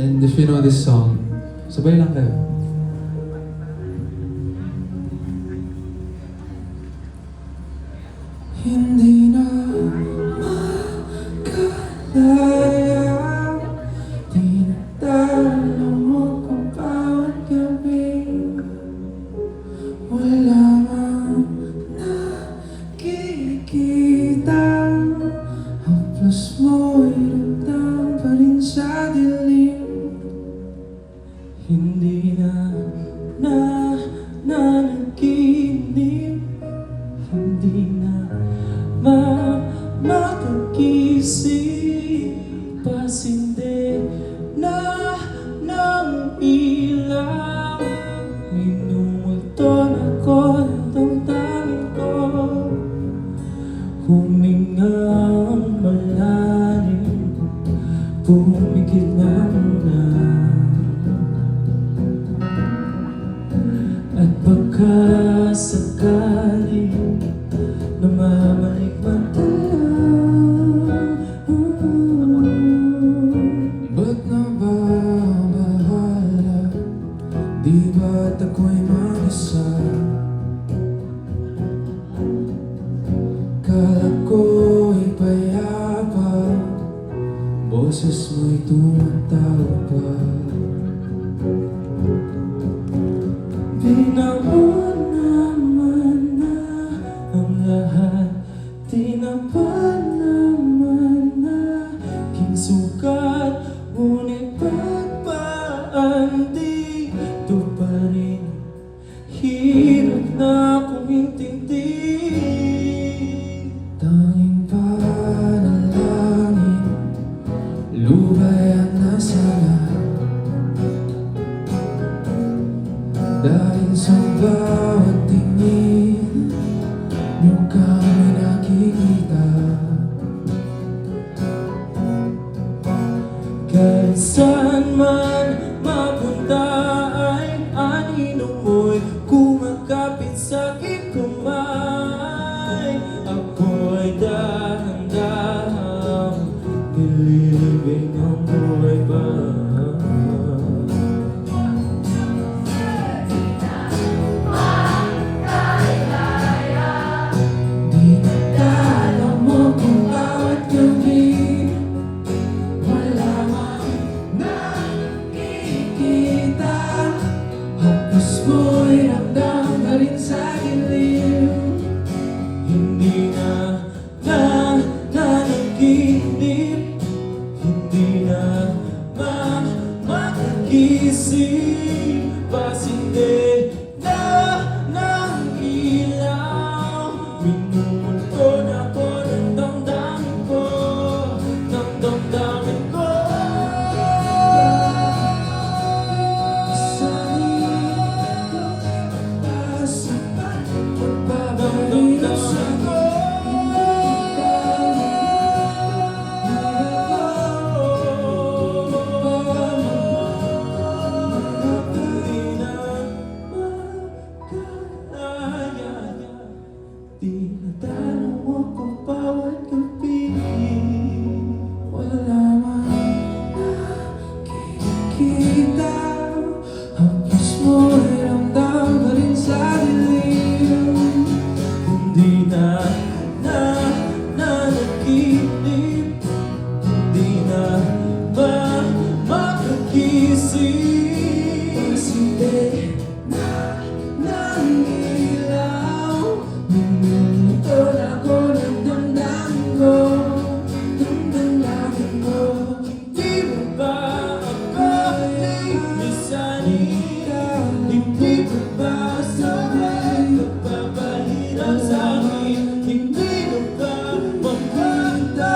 And if you know this song, sabay lang kayo. Hindi na makalaya, tinatalo mo kung bawat gabi. Wala mang nakikita, haplos mo'y ramdam pa rin sa dilim. Hindi na nanaginip, hindi na makagising, pasindi na ng ilaw. Minumulto na ko ng damdamin ko, humingang malalim, pumigil na muna. At baka sakaling namamalik man tayo. Ba't na ba bahala? Di ba't ako'y mag-isa? Kala ko'y payapa, boses mo'y tumatawag pa. Binaon naman na ang lahat, tinapan naman na aking sugat, ngunit ba't ba andito pa rin? Hirap na kong intindi. Tanging panalangin, lubayan na sana. Dahil sa bawat tingin, mukha mo'y nakikita. Kahit saan man mapunta ay anino mo'y kumakapit sa'king kamay. Ako'y dahan-dahang nililibing ang buhay pa. Mo'y ramdam pa rin sa dilim. Hindi na nanaginip, hindi na makagising, pasindi na ng ilaw. Minumulto na ko ng damdamin ko, ng damdamin ko. Tinatalo mo kung bawat gabi, wala man nakikita, haplos mo'y ramdam pa rin sa dilim. Hindi na nanaginip, hindi na makagising, pasindi na ng ilaw. Minumuto na ko ng damdamin ko, ng damdamin ko. Hindi mo ba ako lisanin? Hindi mo ba sabay nagpapahirap sa'kin? Hindi mo ba magpapayapa?